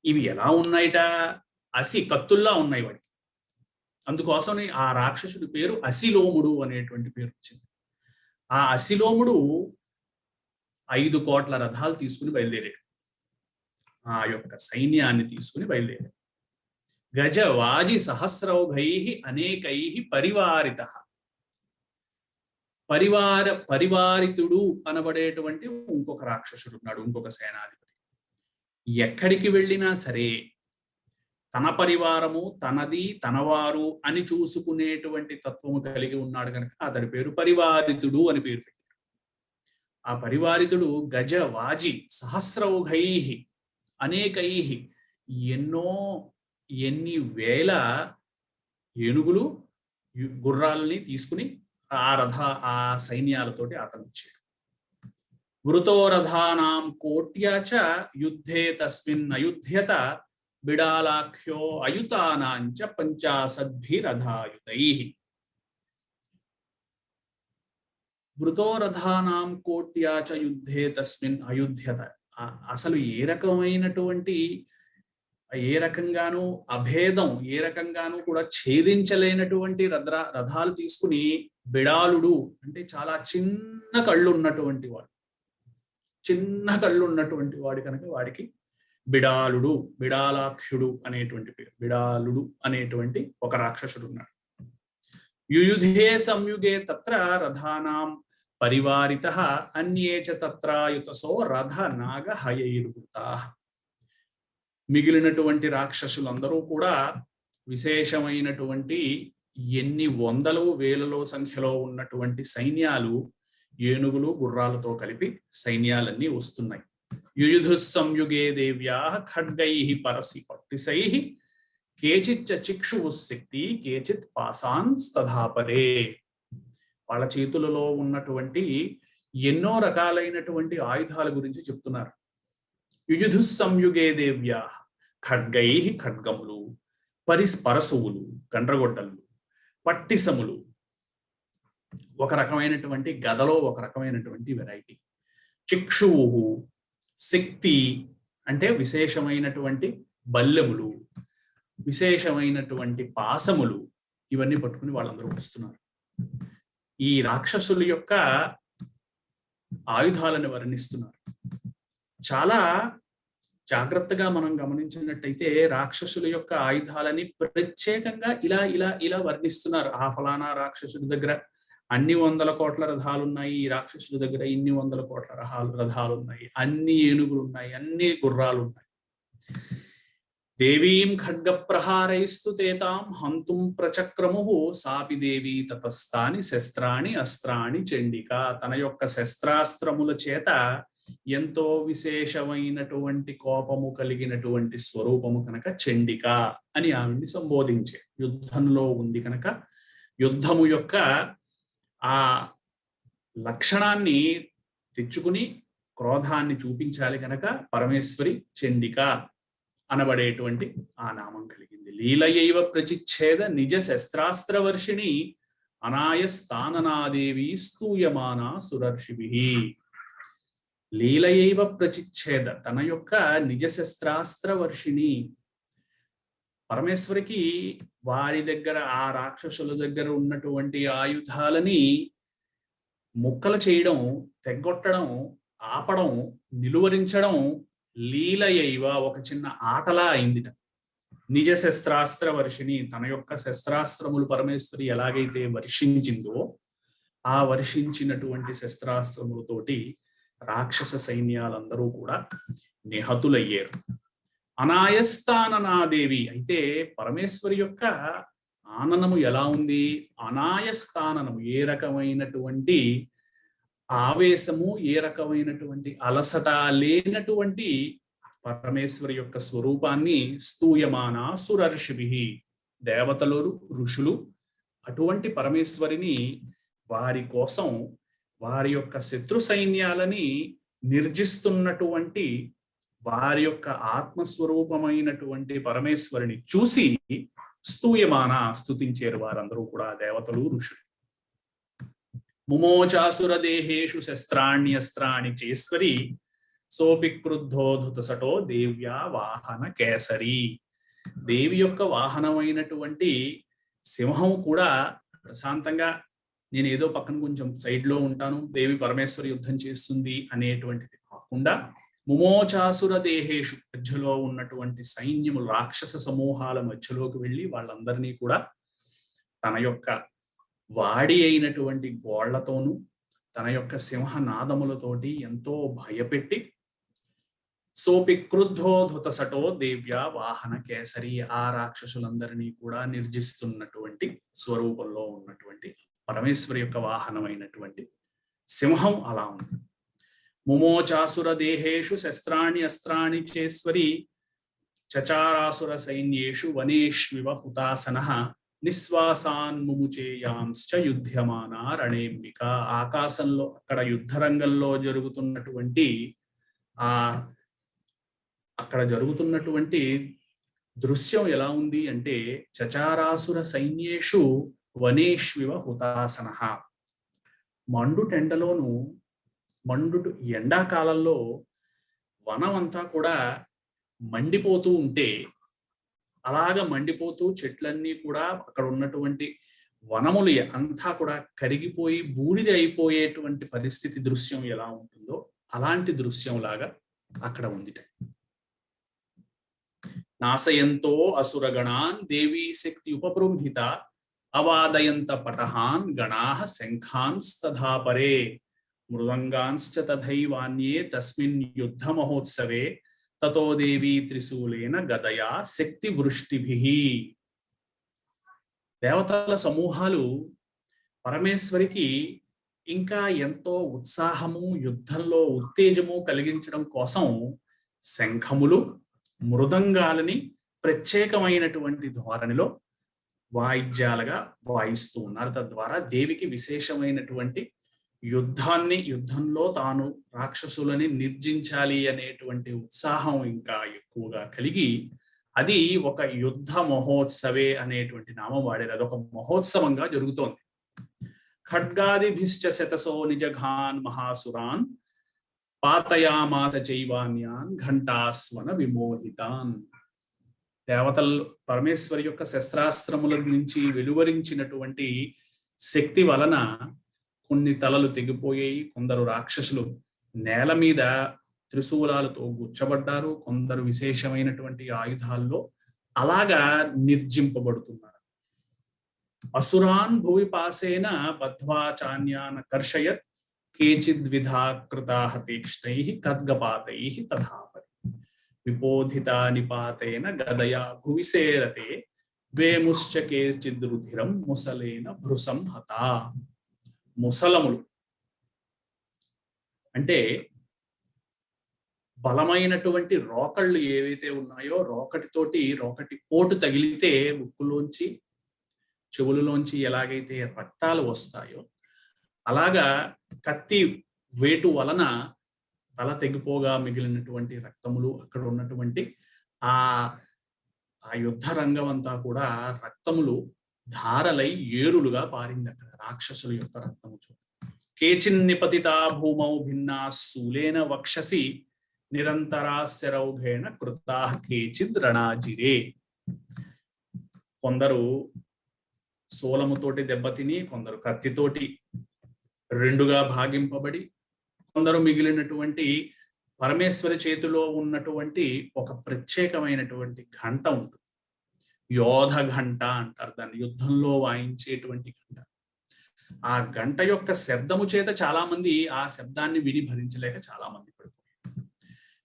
ఇవి ఎలా ఉన్నాయిట? అసి కత్తుల్లా ఉన్నాయి వాడికి. అందుకోసం ఆ రాక్షసుడి పేరు అసిలోముడు అనేటువంటి పేరు వచ్చింది. ఆ అసిలోముడు 5 కోట్ల రథాలు తీసుకుని బయలుదేరాడు. ఆ యొక్క సైన్యాన్ని తీసుకుని బయలుదేరాడు. గజవాజి సహస్రౌఘై అనేకై పరివారిత. పరివారితుడు అనబడేటువంటి ఇంకొక రాక్షసుడు ఉన్నాడు, ఇంకొక సేనాధిపతి. ఎక్కడికి వెళ్ళినా సరే తన పరివారము, తనది, తనవారు అని చూసుకునేటువంటి తత్వము కలిగి ఉన్నాడు కనుక అతడి పేరు పరివారితుడు అని పేరు పెట్టాడు. ఆ పరివారితుడు గజవాజి సహస్రౌఘై అనేకై, ఎన్ని వేల ఏనుగులు, గుర్రాలని తీసుకుని ఆ సైన్యాలతోటి అతను వచ్చాడు. వృతో రథానాం కోట్యాచ యుద్ధే తస్మిన్ అయుధ్యత బిడాలాఖ్యో అయుతానాంచ 50,000 రథాయుతై. వృతో రథానాం కోట్యాచ యుద్ధే తస్మిన్ అయుధ్యత. అసలు ఏ రకంగానూ అభేదం, ఏ రకంగానూ కూడా ఛేదించలేనటువంటి రథాలు తీసుకుని బిడాలుడు అంటే చాలా చిన్న కళ్ళు ఉన్నటువంటి వాడు కనుక వాడికి బిడాలుడు, బిడాలాక్షుడు అనేటువంటి పేరు. బిడాలుడు అనేటువంటి ఒక రాక్షసుడు ఉన్నాడు. యుయుధే సంయుగే తత్ర రథానాం పరివారిత అన్యే చ తత్రాయుతసో రథ నాగ హయైర్వృతాః. మిగిలినటువంటి రాక్షసులందరూ కూడా విశేషమైనటువంటి ఎన్ని వందలు వేలలో సంఖ్యలో ఉన్నటువంటి సైన్యాలు, ఏనుగులు, గుర్రాలతో కలిపి సైన్యాలన్నీ వస్తున్నాయి. యుయుధు సంయుగే దేవ్యా ఖడ్గై పరసి పట్టిసై కేచిచ్చ చిక్షువు శక్తి కేచిత్ పాసాన్ స్తధాపరే. వాళ్ళ చేతులలో ఉన్నటువంటి ఎన్నో రకాలైనటువంటి ఆయుధాల గురించి చెప్తున్నారు. యుయుధు సంయుగే దేవ్యా ఖడ్గై ఖడ్గములు, పరశువులు గండ్రగొడ్డలు, పట్టిసములు ఒక రకమైనటువంటి గదలో ఒక రకమైనటువంటి వెరైటీ, చిక్షువు శక్తి అంటే విశేషమైనటువంటి బల్లెములు, విశేషమైనటువంటి పాసములు, ఇవన్నీ పట్టుకుని వాళ్ళందరూ వస్తున్నారు. ఈ రాక్షసుల యొక్క ఆయుధాలను వర్ణిస్తున్నారు. చాలా జాగ్రత్తగా మనం గమనించినట్టయితే రాక్షసుల యొక్క ఆయుధాలని ప్రత్యేకంగా ఇలా వర్ణిస్తున్నారు. ఆ ఫలానా రాక్షసుడి దగ్గర అన్ని 100 కోట్ల రథాలు ఉన్నాయి, ఈ రాక్షసుడి దగ్గర ఇన్ని 100 కోట్ల రథాలు ఉన్నాయి, అన్ని ఏనుగులు ఉన్నాయి, అన్ని గుర్రాలు ఉన్నాయి. దేవీం ఖడ్గ ప్రహారైస్తు తేతాం హంతుం ప్రచక్రముః సాపి దేవి తతస్థాని శస్త్రాణి అస్త్రాణి చండిక. తన యొక్క శస్త్రాస్త్రముల చేత ఎంతో విశేషమైనటువంటి కోపము కలిగినటువంటి స్వరూపము కనుక చండిక అని ఆవిడ్ని సంబోధించే. యుద్ధంలో ఉంది కనుక యుద్ధము యొక్క ఆ లక్షణాన్ని తెచ్చుకుని క్రోధాన్ని చూపించాలి కనుక పరమేశ్వరి చండిక అనబడేటువంటి ఆ నామం కలిగింది. లీలయైవ ప్రచిచ్ఛేద నిజ శస్త్రాస్త్ర వర్షిణి అనాయస్థాననాదేవి స్తూయమాన సురర్షిభి. లీలయైవ ప్రచిచ్ఛేద, తన యొక్క నిజ శస్త్రాస్త్ర వర్షిణి. పరమేశ్వరికి వారి దగ్గర, ఆ రాక్షసుల దగ్గర ఉన్నటువంటి ఆయుధాలని ముక్కలు చేయడం, తెగ్గొట్టడం, ఆపడం, నిలువరించడం లీలయైవ ఒక చిన్న ఆటలా అయిందిట. నిజ శస్త్రాస్త్ర వర్షిణి, తన యొక్క శస్త్రాస్త్రములు పరమేశ్వరి ఎలాగైతే వర్షించిందో ఆ వర్షించినటువంటి శస్త్రాస్త్రములతోటి రాక్షస సైన్యాలందరూ కూడా నిహతులయ్యారు. అనాయస్థాననాదేవి, అయితే పరమేశ్వరి యొక్క ఆననము ఎలా ఉంది? అనాయస్థాననము, ఏ రకమైనటువంటి ఆవేశము, ఏ రకమైనటువంటి అలసట లేనటువంటి పరమేశ్వరి యొక్క స్వరూపాన్ని స్తూయమాన సురర్షిభి, దేవతలు, ఋషులు అటువంటి పరమేశ్వరిని వారి కోసం వారి యొక్క శత్రు సైన్యాలని నిర్జిస్తున్నటువంటి వారి యొక్క ఆత్మస్వరూపమైనటువంటి పరమేశ్వరిని చూసి స్తూయమాన, స్తుతించారు వారందరూ కూడా, దేవతలు, ఋషులు. ముమోచాసుర దేహేషు శస్త్రాణ్యస్త్రాణి చేశ్వరి సోపి క్రుద్ధోధుతసటో దేవ్యా వాహన కేసరి. దేవి యొక్క వాహనమైనటువంటి సింహం కూడా ప్రశాంతంగా, నేను ఏదో పక్కన కొంచెం సైడ్ లో ఉంటాను, దేవి పరమేశ్వరి యుద్ధం చేస్తుంది అనేటువంటిది కాకుండా, ముమోచాసుర దేహేషు, మధ్యలో ఉన్నటువంటి సైన్యము, రాక్షస సమూహాల మధ్యలోకి వెళ్ళి వాళ్ళందరినీ కూడా తన యొక్క వాడి అయినటువంటి గోళ్లతోనూ తన యొక్క సింహనాదములతోటి ఎంతో భయపెట్టి, సోపి క్రుద్ధోధుతసటో దేవ్య వాహన కేసరి, ఆ రాక్షసులందరినీ కూడా నిర్జిస్తున్నటువంటి స్వరూపంలో ఉన్నటువంటి పరమేశ్వరి యొక్క వాహనమైనటువంటి సింహం అలా ఉంది. ముమోచాసుర దేహేషు శస్త్రాణి అస్త్రాణి చేశ్వరి చచారాసుర సైన్యేషు వనేష్వివ హుతాసనః నిశ్వాసాన్ ముముచేయాంశ్చ యుధ్యమాన రణేంబిక. ఆకాశంలో, అక్కడ యుద్ధరంగంలో జరుగుతున్నటువంటి అక్కడ జరుగుతున్నటువంటి దృశ్యం ఎలా ఉంది అంటే, చచారాసుర సైన్యేషు వనేష్వివ హుతాసనః. మండుటెండలోను, మండుటు ఎండాకాలంలో వనం అంతా కూడా మండిపోతూ ఉంటే, అలాగా మండిపోతూ చెట్లన్నీ కూడా, అక్కడ ఉన్నటువంటి వనములు అంతా కూడా కరిగిపోయి బూడిద అయిపోయేటువంటి పరిస్థితి, దృశ్యం ఎలా ఉంటుందో అలాంటి దృశ్యం లాగా అక్కడ ఉంది. నాశయంతో అసురగణాన్ దేవీ శక్తి ఉపబృంహిత అవాదయంత పటహాన్ గణాః శంఖాంస్తథాపరే మృదంగాంశ్చ తథైవాన్యే తస్మిన్ యుద్ధ మహోత్సవే తతో దేవీ త్రిశూలేన గదయా శక్తి వృష్టిభిః. దేవతల సమూహాలు పరమేశ్వరికి ఇంకా ఎంతో ఉత్సాహము, యుద్ధంలో ఉత్తేజము కలిగించడం కోసం శంఖములు, మృదంగాలని ప్రత్యేకమైనటువంటి ధోరణిలో వాయిద్యాలుగా వాయిస్తూ ఉన్నారు. తద్వారా దేవికి విశేషమైనటువంటి యుద్ధంలో తాను రాక్షసులని నిర్జించాలి అనేటువంటి ఉత్సాహం ఇంకా ఎక్కువగా కలిగి, అది ఒక యుద్ధ మహోత్సవే అనేటువంటి నామం వాడారు. అదొక మహోత్సవంగా జరుగుతోంది. ఖడ్గాదిభిశ్చ శతసో నిజఘాన్ మహాసురాన్ పాతయామాస చైవాన్యాన్ ఘంటాస్వన విమోహితాన్. దేవతలు పరమేశ్వరి యొక్క శస్త్రాస్త్రముల నుంచి వెలువరించినటువంటి శక్తి వలన కొన్ని తలలు తెగిపోయాయి. కొందరు రాక్షసులు నేల మీద త్రిశూలాలతో గుచ్చబడ్డారు. కొందరు విశేషమైనటువంటి ఆయుధాల్లో అలాగా నిర్జింపబడుతున్నారు. అసురాన్ భువి పాసేన బద్ధ్వా చాన్యాన్ కర్షయత్ కేచిద్విధాకృతాః తీక్ష్ణైః ఖడ్గపాతైః తథాపరి విపోధితా నిపాతేన గదయా భువిసేరతే వేముశ్చ కేచిద్రుధిరం ముసలేన భృసం హతా. ముసలములు అంటే బలమైనటువంటి రోకళ్ళు ఏవైతే ఉన్నాయో, రోకటి పోటు తగిలితే ముక్కులోంచి చెవులలోంచి ఎలాగైతే రక్తాలు వస్తాయో, అలాగా కత్తి వేటు వలన తల తెగిపోగా మిగిలినటువంటి రక్తములు, అక్కడ ఉన్నటువంటి ఆ ఆ యుద్ధ రంగం అంతా కూడా రక్తములు ధారలై ఏరులుగా పారింది. అక్కడ రాక్షసుల యొక్క రక్తము చోటు. కేచిన్నిపతితా భూమౌ భిన్నా శూలేన వక్షసి నిరంతరా శరౌఘేణ కృతా కేచిద్ రణాజిరే. కొందరు శూలముతోటి దెబ్బతిని, కొందరు కత్తితోటి రెండుగా భాగింపబడి, కొందరు మిగిలినటువంటి పరమేశ్వరి చేతిలో ఉన్నటువంటి ఒక ప్రత్యేకమైనటువంటి ఘంట ఉంటుంది. యోధ ఘంట అంటారు దాన్ని, యుద్ధంలో వాయించేటువంటి ఘంట. ఆ గంట యొక్క శబ్దము చేత చాలా మంది ఆ శబ్దాన్ని విని భరించలేక చాలా మంది పడిపోయారు.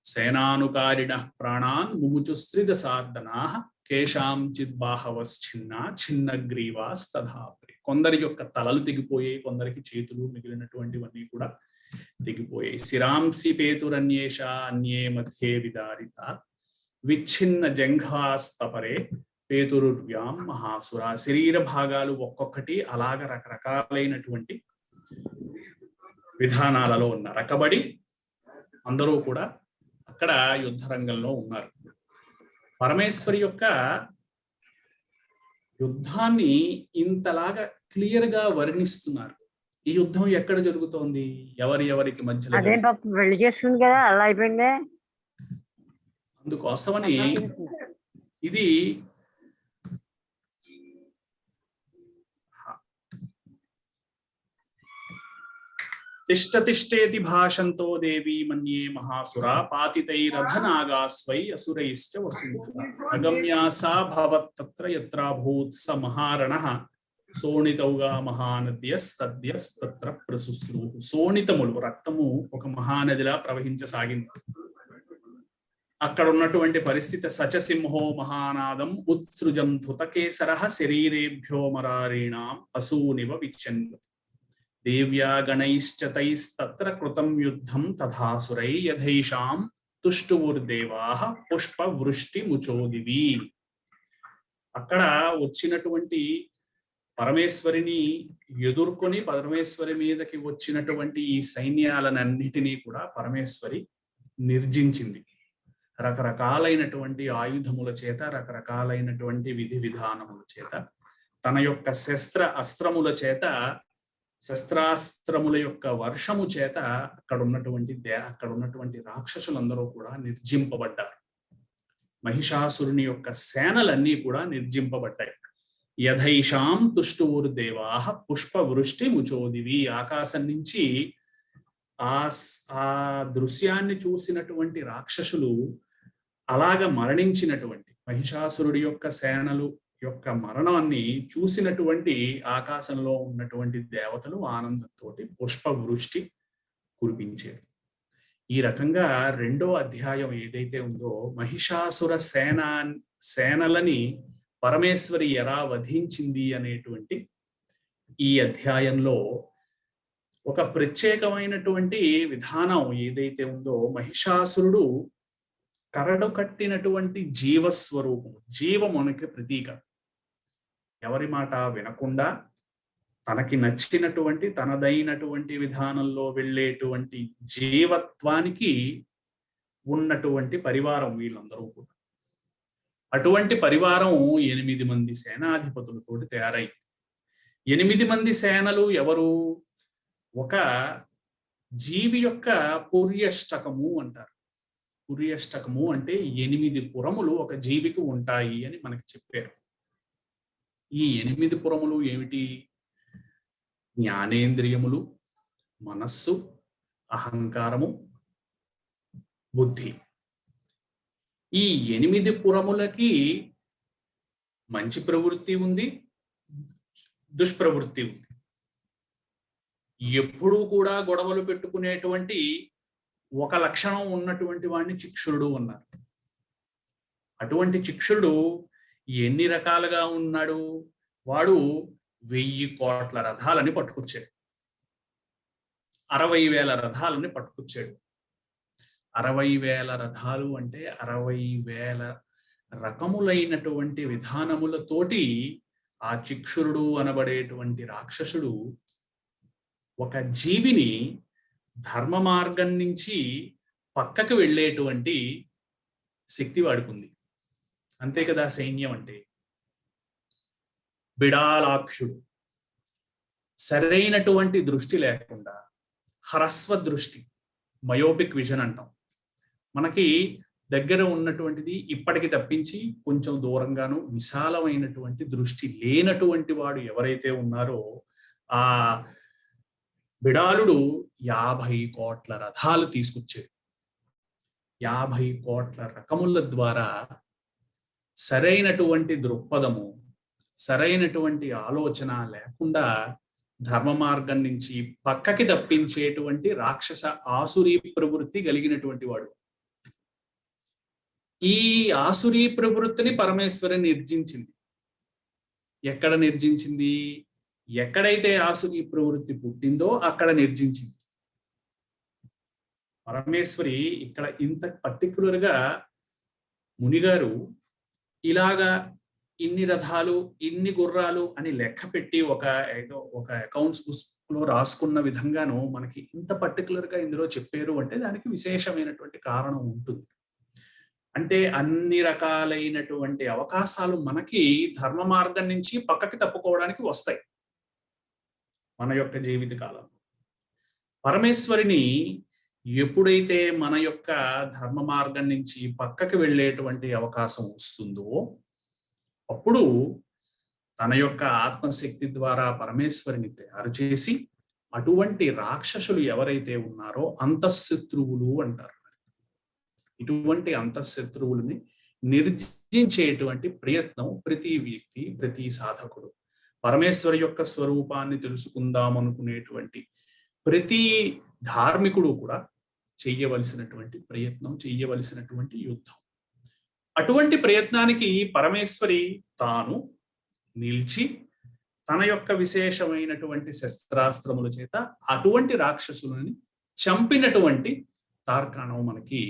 సేనానుకారిణ ప్రాణాన్ ముముచుస్త్రిద సార్దనా కేశాం చిద్బాహవశ్చిన్న చిన్న గ్రీవాస్తధాప్రి. కొందరి యొక్క తలలు తెగిపోయాయి, కొందరికి చేతులు, మిగిలినటువంటివన్నీ కూడా తెగిపోయాయి. శిరాంసి పేతురన్యేష అన్యే మధ్యే విదారిత విచ్ఛిన్న జంఘాస్తపరే పేతురుర్వ్యాం మహాసుర. శరీర భాగాలు ఒక్కొక్కటి అలాగ రకరకాలైనటువంటి విధానాలలో ఉన్న రకబడి అందరూ కూడా అక్కడ యుద్ధ రంగంలో ఉన్నారు. పరమేశ్వరి యొక్క యుద్ధాన్ని ఇంతలాగా క్లియర్ గా వర్ణిస్తున్నారు. ఈ యుద్ధం ఎక్కడ జరుగుతోంది, ఎవరికి మధ్యలో? అందుకోసమని ఇది తిష్టతిష్టేతి భాషంతో దేవి మన్యే మహాసుర పాతితైరధనాగాస్వై అసురైశ్చ వసుంధర అగమ్యాసా భవత్తత్ర యత్రాభూత్ స మహారణః సోణితౌగా మహానద్యస్తద్యస్తత్ర ప్రసుశ్రు. సోణితములు, రక్తము ఒక మహానదిలా ప్రవహించసాగింది. అక్కడ ఉన్నటువంటి పరిస్థితి సచసింహో మహానాదం ఉత్సృజం ధృతకేసరః శరీరేభ్యో మరారీణాం పశూనివ విచ్చన్వతి దేవ్యా గణైశ్చతైస్తత్ర కృతం యుద్ధం తథాసురై యథైషాం తుష్టువుర్దేవాః పుష్పవృష్టి ముచోదివి. అక్కడ వచ్చినటువంటి పరమేశ్వరిని ఎదుర్కొని పరమేశ్వరి మీదకి వచ్చినటువంటి ఈ సైన్యాలన్నిటినీ కూడా పరమేశ్వరి నిర్జించింది. రకరకాలైనటువంటి ఆయుధముల చేత, రకరకాలైనటువంటి విధి విధానముల చేత, తన యొక్క శస్త్రాస్త్రముల యొక్క వర్షము చేత అక్కడ ఉన్నటువంటి రాక్షసులందరూ కూడా నిర్జింపబడ్డారు. మహిషాసురుని యొక్క సేనలన్నీ కూడా నిర్జింపబడ్డాయి. యథైషాం తుష్టువుర్దేవాః పుష్పవృష్టి ముచోదివి. ఆకాశం నుంచి ఆ దృశ్యాన్ని చూసినటువంటి రాక్షసులు అలాగ మరణించినటువంటి మహిషాసురుడి యొక్క సేనలు యొక్క మరణాన్ని చూసినటువంటి ఆకాశంలో ఉన్నటువంటి దేవతలు ఆనందంతో పుష్పవృష్టి కురిపించారు. ఈ రకంగా 2వ అధ్యాయం ఏదైతే ఉందో, మహిషాసుర సేనలని పరమేశ్వరి ఎలా వధించింది అనేటువంటి ఈ అధ్యాయంలో ఒక ప్రత్యేకమైనటువంటి విధానం ఏదైతే ఉందో, మహిషాసురుడు కరడు కట్టినటువంటి జీవస్వరూపం, జీవమునికి ప్రతీక. ఎవరి మాట వినకుండా తనకి నచ్చినటువంటి తనదైనటువంటి విధానంలో వెళ్ళేటువంటి జీవత్వానికి ఉన్నటువంటి పరివారం వీళ్ళందరూ కూడా. అటువంటి పరివారం 8 మంది సేనాధిపతులతోటి తయారైంది. 8 మంది సేనలు ఎవరు? ఒక జీవి యొక్క పుర్యష్టకము అంటారు. పుర్యష్టకము అంటే 8 పురములు ఒక జీవికి ఉంటాయి అని మనకి చెప్పారు. ఈ 8 పురములు ఏమిటి? జ్ఞానేంద్రియములు, మనస్సు, అహంకారము, బుద్ధి. ఈ 8 పురములకి మంచి ప్రవృత్తి ఉంది, దుష్ప్రవృత్తి ఉంది. ఎప్పుడూ కూడా గొడవలు పెట్టుకునేటువంటి ఒక లక్షణం ఉన్నటువంటి వాడిని చిక్షురుడు అన్నారు. అటువంటి చిక్షురుడు ఎన్ని రకాలుగా ఉన్నాడు? వాడు 1000 కోట్ల రథాలని పట్టుకొచ్చాడు. 60,000 రథాలని పట్టుకొచ్చాడు. 60,000 రథాలు అంటే 60,000 రకములైనటువంటి విధానములతోటి ఆ చిక్షురుడు అనబడేటువంటి రాక్షసుడు ఒక జీవిని ధర్మ మార్గం నుంచి పక్కకు వెళ్ళేటువంటి శక్తి వాడుకుంది. అంతే కదా సైన్యం అంటే. బిడాలాక్షుడు, సరైనటువంటి దృష్టి లేకుండా, హ్రస్వ దృష్టి, మయోపిక్ విజన్ అంటాం. మనకి దగ్గర ఉన్నటువంటిది ఇప్పటికి తప్పించి కొంచెం దూరంగాను విశాలమైనటువంటి దృష్టి లేనటువంటి వాడు ఎవరైతే ఉన్నారో ఆ బిడాలుడు 50 కోట్ల రథాలు తీసుకొచ్చాడు. 50 కోట్ల రకముల ద్వారా సరైనటువంటి దృక్పథము, సరైనటువంటి ఆలోచన లేకుండా ధర్మ మార్గం నుంచి పక్కకి తప్పించేటువంటి రాక్షస ఆసురీ ప్రవృత్తి కలిగినటువంటి వాడు. ఈ ఆసురీ ప్రవృత్తిని పరమేశ్వరి నిర్జించింది. ఎక్కడ నిర్జించింది? ఎక్కడైతే ఆసురీ ప్రవృత్తి పుట్టిందో అక్కడ నిర్జించింది. పరమేశ్వరి ఇక్కడ ఇంత పర్టికులర్గా మునిగారు ఇలాగా ఇన్ని రథాలు, ఇన్ని గుర్రాలు అని లెక్క పెట్టి ఒక అకౌంట్స్ బుక్ లో రాసుకున్న విధంగాను మనకి ఇంత పర్టికులర్గా ఇందులో చెప్పారు అంటే దానికి విశేషమైనటువంటి కారణం ఉంటుంది. అంటే అన్ని రకాలైనటువంటి అవకాశాలు మనకి ధర్మ మార్గం నుంచి పక్కకి తప్పుకోవడానికి వస్తాయి మన యొక్క జీవిత కాలంలో. పరమేశ్వరిని ఎప్పుడైతే మన యొక్క ధర్మ మార్గం నుంచి పక్కకి వెళ్ళేటువంటి అవకాశం వస్తుందో అప్పుడు తన యొక్క ఆత్మశక్తి ద్వారా పరమేశ్వరిని తయారు చేసి అటువంటి రాక్షసులు ఎవరైతే ఉన్నారో అంతఃశత్రువులు అంటారు. ఇటువంటి అంతఃశత్రువులని నిర్జించేటువంటి ప్రయత్నం ప్రతి వ్యక్తి, ప్రతి సాధకుడు, పరమేశ్వరి యొక్క స్వరూపాన్ని తెలుసుకుందాం అనుకునేటువంటి ప్రతి ధార్మికుడు కూడా చెయ్యవలసినటువంటి ప్రయత్నం, చెయ్యవలసినటువంటి యుద్ధం. అటువంటి ప్రయత్నానికి పరమేశ్వరి తాను నిలిచి తన యొక్క విశేషమైనటువంటి శస్త్రాస్త్రముల చేత అటువంటి రాక్షసులని చంపినటువంటి తార్కాణం మనకి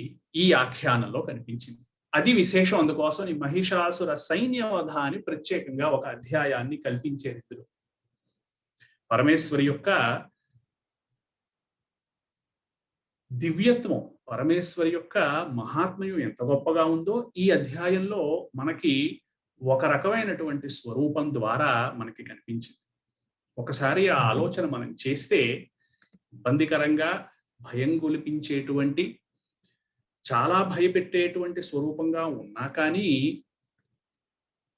ఈ ఆఖ్యానంలో కనిపించింది. అది విశేషం. అందుకోసం ఈ మహిషాసుర సైన్యవధ అని ప్రత్యేకంగా ఒక అధ్యాయాన్ని కల్పించారు ఇందులో. పరమేశ్వరి యొక్క దివ్యత్వం, పరమేశ్వరి యొక్క మహాత్మ్యం ఎంత గొప్పగా ఉందో ఈ అధ్యాయంలో మనకి ఒక రకమైనటువంటి స్వరూపం ద్వారా మనకి కనిపించింది. ఒకసారి ఆ ఆలోచన మనం చేస్తే ఇబ్బందికరంగా భయం గొలిపించేటువంటి, చాలా భయపెట్టేటువంటి స్వరూపంగా ఉన్నా కానీ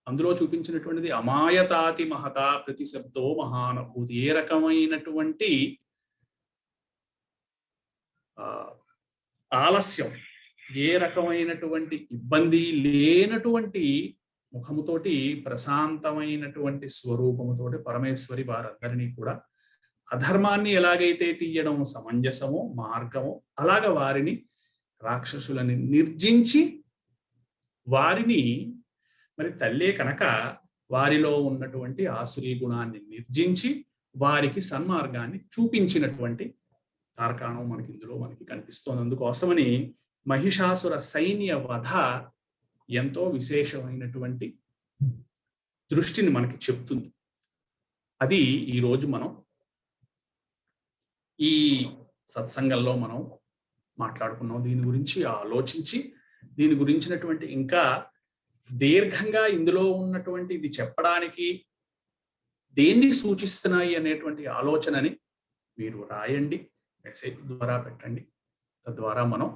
అందులో చూపించినటువంటిది అమాయతాతి మహత ప్రతిశబ్దో మహానుభూతి. ఏ రకమైనటువంటి ఆలస్యం, ఏ రకమైనటువంటి ఇబ్బంది లేనటువంటి ముఖముతోటి, ప్రశాంతమైనటువంటి స్వరూపముతోటి పరమేశ్వరి వారందరినీ కూడా అధర్మాన్ని ఎలాగైతే తీయడం సమంజసమో మార్గమో అలాగ వారిని, రాక్షసులని నిర్జించి వారిని, మరి తల్లే కనుక వారిలో ఉన్నటువంటి ఆసురీ గుణాన్ని నిర్జించి వారికి సన్మార్గాన్ని చూపించినటువంటి తార్కాణం మనకి ఇందులో మనకి కనిపిస్తోంది. అందుకోసమని మహిషాసుర సైన్య వధ ఎంతో విశేషమైనటువంటి దృష్టిని మనకి చెప్తుంది. అది ఈరోజు మనం ఈ సత్సంగంలో మనం మాట్లాడుకున్నాం. దీని గురించి ఆలోచించి దీని గురించినటువంటి ఇంకా దీర్ఘంగా ఇందులో ఉన్నటువంటి ఇది చెప్పడానికి దేన్ని సూచిస్తున్నాయి అనేటువంటి ఆలోచనని మీరు రాయండి, మెసేజ్ ద్వారా పెట్టండి. తద్వారా మనం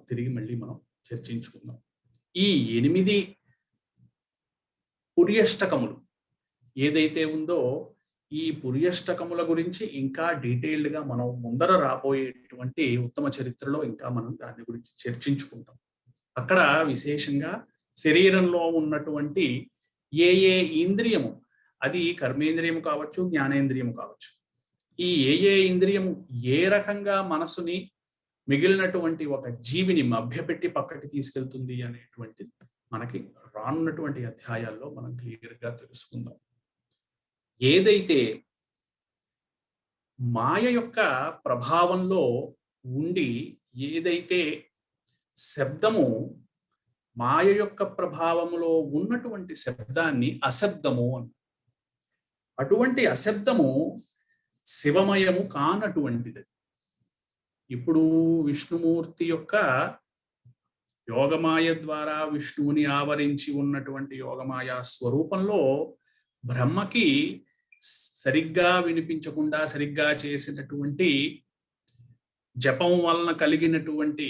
తిరిగి మళ్ళీ మనం చర్చించుకుందాం. ఈ 8 పుర్యష్టకములు ఏదైతే ఉందో ఈ పుర్యష్టకముల గురించి ఇంకా డీటెయిల్డ్గా మనం ముందర రాబోయేటువంటి ఉత్తమ చరిత్రలో ఇంకా మనం దాని గురించి చర్చించుకుంటాం. అక్కడ విశేషంగా శరీరంలో ఉన్నటువంటి ఏ ఇంద్రియము, అది కర్మేంద్రియము కావచ్చు, జ్ఞానేంద్రియము కావచ్చు, ఈ ఏ ఇంద్రియము ఏ రకంగా మనసుని, మిగిలినటువంటి ఒక జీవిని మభ్యపెట్టి పక్కకి తీసుకెళ్తుంది అనేటువంటి మనకి రానున్నటువంటి అధ్యాయాల్లో మనం క్లియర్గా తెలుసుకుందాం. ఏదైతే మాయ యొక్క ప్రభావంలో ఉండి, ఏదైతే శబ్దము మాయ యొక్క ప్రభావములో ఉన్నటువంటి శబ్దాన్ని అశబ్దము అని, అటువంటి అశబ్దము శివమయము కానటువంటిది. ఇప్పుడు విష్ణుమూర్తి యొక్క యోగమాయ ద్వారా విష్ణువుని ఆవరించి ఉన్నటువంటి యోగమాయ స్వరూపంలో బ్రహ్మకి సరిగ్గా వినిపించకుండా సరిగ్గా చేసినటువంటి జపం వలన కలిగినటువంటి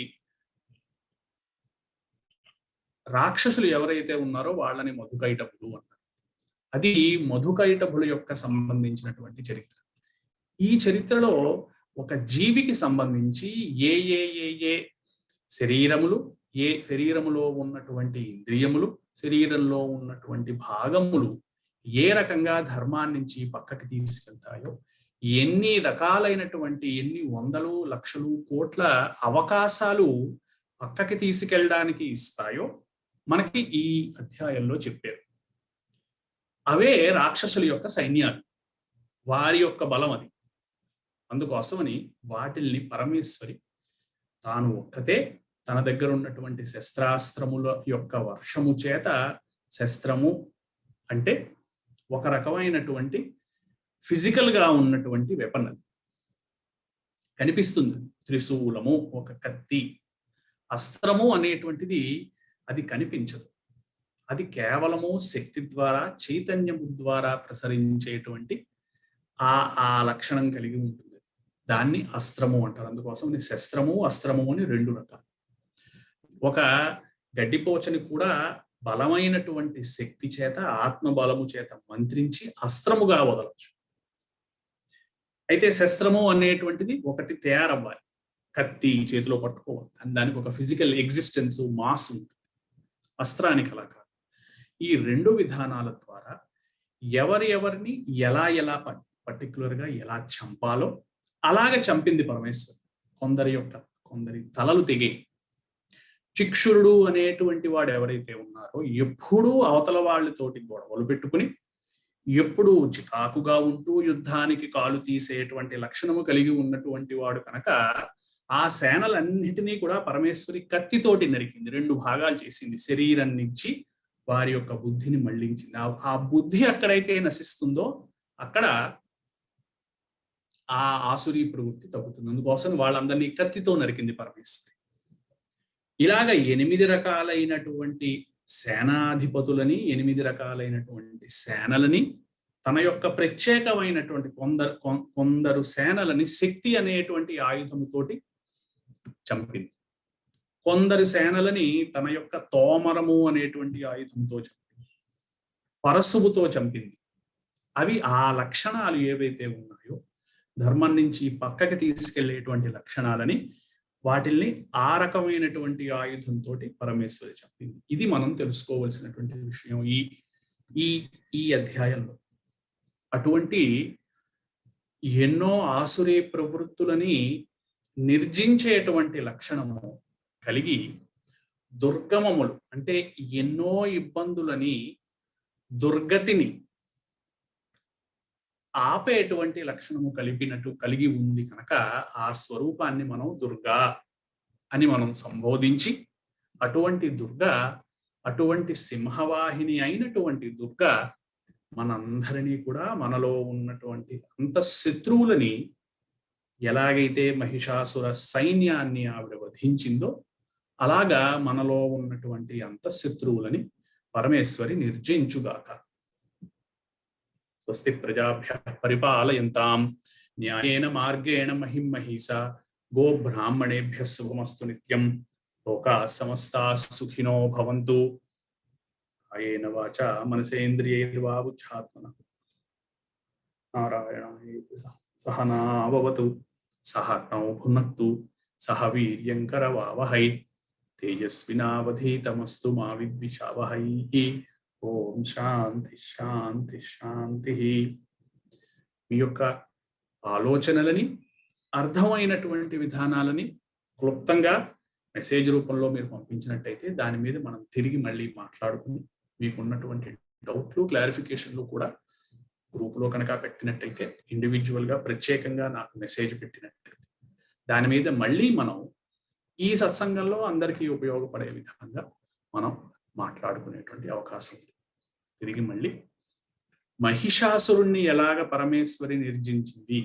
రాక్షసులు ఎవరైతే ఉన్నారో వాళ్ళని మధుకైటభులు అన్నారు. అది మధుకైటభుల యొక్క సంబంధించినటువంటి చరిత్ర. ఈ చరిత్రలో ఒక జీవికి సంబంధించి ఏ ఏ ఏ ఏ శరీరములు, ఏ శరీరములో ఉన్నటువంటి ఇంద్రియములు, శరీరంలో ఉన్నటువంటి భాగములు ఏ రకంగా ధర్మాన్ని నుంచి పక్కకి తీసుకెళ్తాయో, ఎన్ని రకాలైనటువంటి ఎన్ని వందలు లక్షలు కోట్ల అవకాశాలు పక్కకి తీసుకెళ్ళడానికి ఇస్తాయో మనకి ఈ అధ్యాయంలో చెప్పారు. అవే రాక్షసుల యొక్క సైన్యాలు, వారి యొక్క బలం అది. అందుకోసమని వాటిల్ని పరమేశ్వరి తాను ఒక్కతే తన దగ్గర ఉన్నటువంటి శస్త్రాస్త్రముల యొక్క వర్షము చేత, శస్త్రము అంటే ఒక రకమైనటువంటి ఫిజికల్ గా ఉన్నటువంటి వెపన్, అది కనిపిస్తుంది. త్రిశూలము, ఒక కత్తి. అస్త్రము అనేటువంటిది అది కనిపించదు. అది కేవలము శక్తి ద్వారా, చైతన్యము ద్వారా ప్రసరించేటువంటి ఆ లక్షణం కలిగి ఉంటుంది. దాన్ని అస్త్రము అంటారు. అందుకోసం శస్త్రము అస్త్రము అని రెండు రకాలు. ఒక గడ్డిపోచని కూడా బలమైనటువంటి శక్తి చేత, ఆత్మబలము చేత మంత్రించి అస్త్రముగా వదలచ్చు. అయితే శస్త్రము అనేటువంటిది ఒకటి తయారవ్వాలి, కత్తి చేతిలో పట్టుకోవాలి, దానికి ఒక ఫిజికల్ ఎగ్జిస్టెన్స్, మాస్ ఉంటుంది. అస్త్రానికి అలా కాదు. ఈ రెండు విధానాల ద్వారా ఎవరిని ఎలా ఎలా పర్టికులర్గా ఎలా చంపాలో అలాగే చంపింది పరమేశ్వరి. కొందరి తలలు తెగే. చిక్షురుడు అనేటువంటి వాడు ఎవరైతే ఉన్నారో ఎప్పుడూ అవతల వాళ్ళతోటి గొడవలు పెట్టుకుని, ఎప్పుడు చికాకుగా ఉంటూ యుద్ధానికి కాలు తీసేటువంటి లక్షణము కలిగి ఉన్నటువంటి వాడు కనుక ఆ సేనలన్నిటినీ కూడా పరమేశ్వరి కత్తితోటి నరికింది, రెండు భాగాలు చేసింది. శరీరం నుంచి వారి యొక్క బుద్ధిని మళ్లించింది. ఆ బుద్ధి ఎక్కడైతే నశిస్తుందో అక్కడ ఆ ఆసురీ ప్రవృత్తి తగ్గుతుంది. అందుకోసం వాళ్ళందరినీ కత్తితో నరికింది పరమేశ్వరి. ఇలాగ 8 రకాలైనటువంటి సేనాధిపతులని, 8 రకాలైనటువంటి సేనలని, తన యొక్క ప్రత్యేకమైనటువంటి కొందరు సేనలని శక్తి అనేటువంటి ఆయుధముతోటి చంపింది. కొందరు సేనలని తన యొక్క తోమరము అనేటువంటి ఆయుధంతో చంపింది, పరశువుతో చంపింది. అవి ఆ లక్షణాలు ఏవైతే ఉన్నాయో ధర్మం నుంచి పక్కకి తీసుకెళ్లేటువంటి లక్షణాలని, వాటిల్ని ఆ రకమైనటువంటి ఆయుధంతో పరమేశ్వరి చంపింది. ఇది మనం తెలుసుకోవలసినటువంటి విషయం ఈ అధ్యాయంలో. అటువంటి ఎన్నో ఆసురీ ప్రవృత్తులని నిర్జించేటువంటి లక్షణము కలిగి, దుర్గమములు అంటే ఎన్నో ఇబ్బందులని, దుర్గతిని ఆపేటువంటి లక్షణము కలిగి ఉంది కనుక ఆ స్వరూపాన్ని మనం దుర్గా అని మనం సంబోధించి, అటువంటి దుర్గా, అటువంటి సింహవాహిని అయినటువంటి దుర్గా మనందరినీ కూడా, మనలో ఉన్నటువంటి అంతఃశత్రువులని, ఎలాగైతే మహిషాసుర సైన్యాన్ని ఆవిడ వధించిందో అలాగా మనలో ఉన్నటువంటి అంతఃశత్రువులని పరమేశ్వరి నిర్జయించుగాక. స్వస్తి ప్రజాభ్యః పరిపాలయంతాం న్యాయేన మార్గేణ మహిం మహీసా గో బ్రాహ్మణేభ్యః శుభమస్తు నిత్యం. లోకాః సమస్తాః సుఖినో భవంతు. కాయేన వాచా మనసేంద్రియైర్వా బుద్ధ్యాత్మనా నారాయణేతి సహనా భవతు. సహనౌ భునక్తు సహ వీర్యం కరవావహై. తేజస్వినావధీతమస్తు మా విద్విషావహై. ఓం శాంతి శాంతి శాంతి. మీ యొక్క ఆలోచనలని, అర్థమైనటువంటి విధానాలని క్లుప్తంగా మెసేజ్ రూపంలో మీరు పంపించినట్టయితే దాని మీద మనం తిరిగి మళ్ళీ మాట్లాడుకుని, మీకున్నటువంటి డౌట్లు, క్లారిఫికేషన్లు కూడా గ్రూప్లో కనుక పెట్టినట్టయితే, ఇండివిజువల్గా ప్రత్యేకంగా నాకు మెసేజ్ పెట్టినట్టయితే దాని మీద మళ్ళీ మనం ఈ సత్సంగంలో అందరికీ ఉపయోగపడే విధంగా మనం మాట్లాడుకునేటువంటి అవకాశం ఉంది. తిరిగి మళ్ళీ మహిషాసురుణ్ణి ఎలాగ పరమేశ్వరి నిర్జించింది,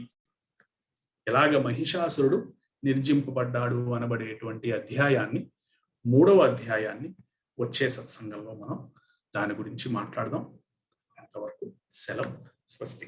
ఎలాగ మహిషాసురుడు నిర్జింపబడ్డాడు అనబడేటువంటి అధ్యాయాన్ని, 3వ అధ్యాయాన్ని వచ్చే సత్సంగంలో మనం దాని గురించి మాట్లాడదాం. అంతవరకు సెలవు. స్వస్తి.